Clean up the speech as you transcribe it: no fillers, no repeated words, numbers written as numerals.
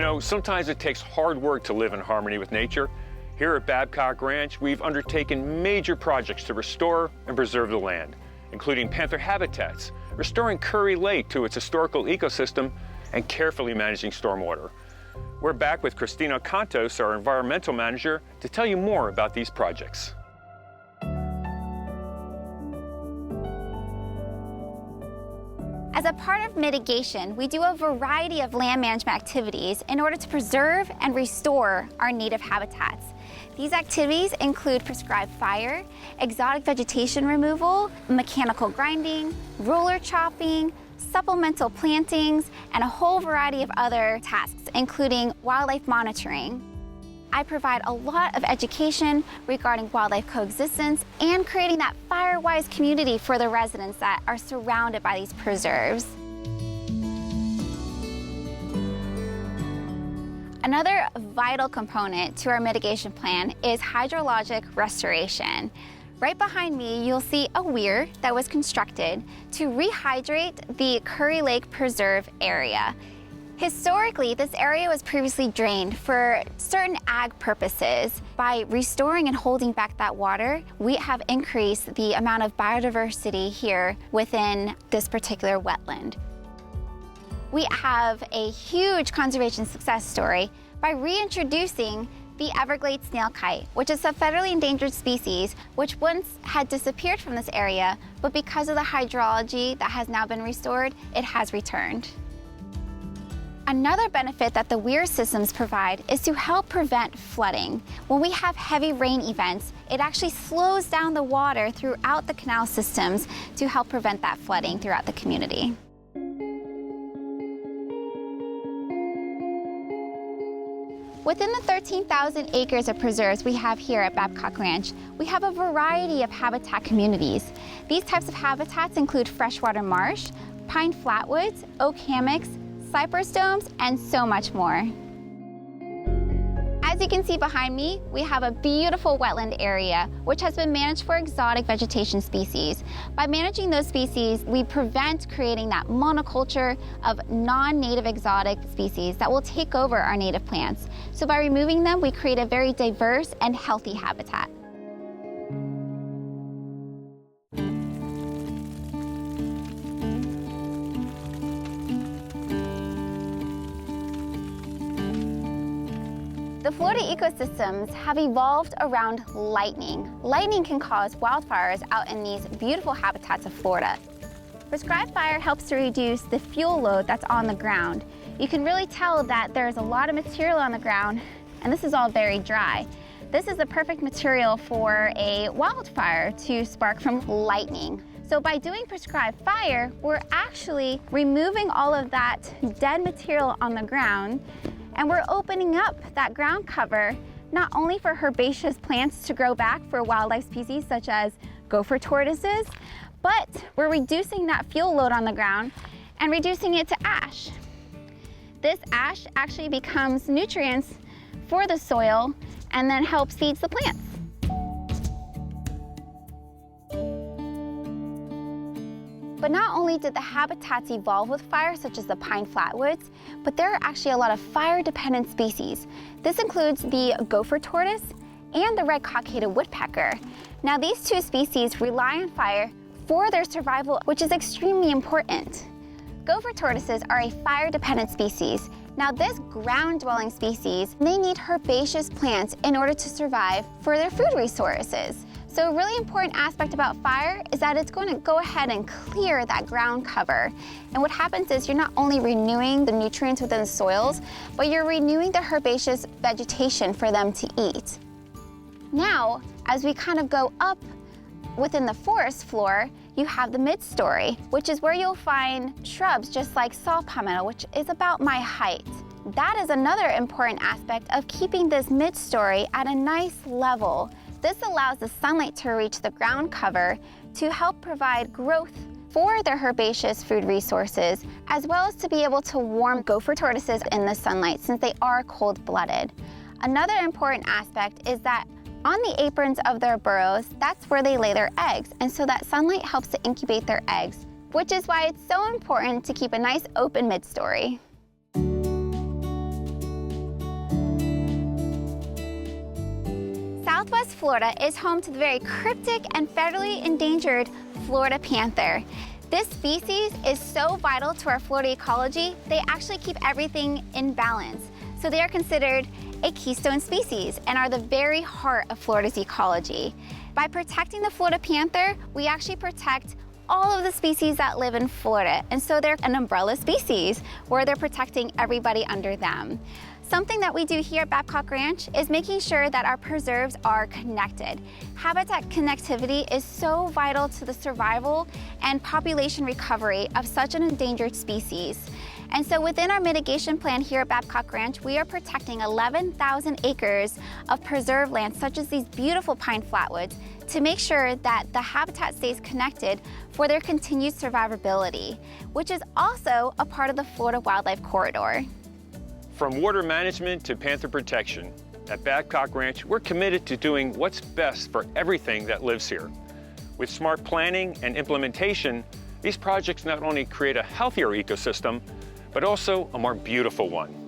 know, sometimes it takes hard work to live in harmony with nature. Here at Babcock Ranch, we've undertaken major projects to restore and preserve the land, including panther habitats, restoring Curry Lake to its historical ecosystem, and carefully managing stormwater. We're back with Christina Cantos, our environmental manager, to tell you more about these projects. As a part of mitigation, we do a variety of land management activities in order to preserve and restore our native habitats. These activities include prescribed fire, exotic vegetation removal, mechanical grinding, roller chopping, supplemental plantings, and a whole variety of other tasks, including wildlife monitoring. I provide a lot of education regarding wildlife coexistence and creating that fire-wise community for the residents that are surrounded by these preserves. Another vital component to our mitigation plan is hydrologic restoration. Right behind me, you'll see a weir that was constructed to rehydrate the Curry Lake Preserve area. Historically, this area was previously drained for certain ag purposes. By restoring and holding back that water, we have increased the amount of biodiversity here within this particular wetland. We have a huge conservation success story by reintroducing the Everglades snail kite, which is a federally endangered species, which once had disappeared from this area, but because of the hydrology that has now been restored, it has returned. Another benefit that the weir systems provide is to help prevent flooding. When we have heavy rain events, it actually slows down the water throughout the canal systems to help prevent that flooding throughout the community. Within the 13,000 acres of preserves we have here at Babcock Ranch, we have a variety of habitat communities. These types of habitats include freshwater marsh, pine flatwoods, oak hammocks, cypress domes, and so much more. As you can see behind me, we have a beautiful wetland area which has been managed for exotic vegetation species. By managing those species, we prevent creating that monoculture of non-native exotic species that will take over our native plants. So by removing them, we create a very diverse and healthy habitat. The Florida ecosystems have evolved around lightning. Lightning can cause wildfires out in these beautiful habitats of Florida. Prescribed fire helps to reduce the fuel load that's on the ground. You can really tell that there's a lot of material on the ground, and this is all very dry. This is the perfect material for a wildfire to spark from lightning. So by doing prescribed fire, we're actually removing all of that dead material on the ground, and we're opening up that ground cover not only for herbaceous plants to grow back for wildlife species such as gopher tortoises, but we're reducing that fuel load on the ground and reducing it to ash. This ash actually becomes nutrients for the soil and then helps feed the plants. But not only did the habitats evolve with fire, such as the pine flatwoods, but there are actually a lot of fire-dependent species. This includes the gopher tortoise and the red cockaded woodpecker. Now, these two species rely on fire for their survival, which is extremely important. Gopher tortoises are a fire-dependent species. Now, this ground-dwelling species, they need herbaceous plants in order to survive for their food resources. So a really important aspect about fire is that it's going to go ahead and clear that ground cover. And what happens is you're not only renewing the nutrients within the soils, but you're renewing the herbaceous vegetation for them to eat. Now, as we kind of go up within the forest floor, you have the mid-story, which is where you'll find shrubs just like saw palmetto, which is about my height. That is another important aspect of keeping this mid-story at a nice level. This allows the sunlight to reach the ground cover to help provide growth for their herbaceous food resources, as well as to be able to warm gopher tortoises in the sunlight since they are cold-blooded. Another important aspect is that on the aprons of their burrows, that's where they lay their eggs, and so that sunlight helps to incubate their eggs, which is why it's so important to keep a nice open mid-story. Southwest Florida is home to the very cryptic and federally endangered Florida panther. This species is so vital to our Florida ecology, they actually keep everything in balance. So they are considered a keystone species and are the very heart of Florida's ecology. By protecting the Florida panther, we actually protect all of the species that live in Florida. And so they're an umbrella species where they're protecting everybody under them. Something that we do here at Babcock Ranch is making sure that our preserves are connected. Habitat connectivity is so vital to the survival and population recovery of such an endangered species. And so within our mitigation plan here at Babcock Ranch, we are protecting 11,000 acres of preserved land, such as these beautiful pine flatwoods, to make sure that the habitat stays connected for their continued survivability, which is also a part of the Florida Wildlife Corridor. From water management to panther protection, at Babcock Ranch, we're committed to doing what's best for everything that lives here. With smart planning and implementation, these projects not only create a healthier ecosystem, but also a more beautiful one.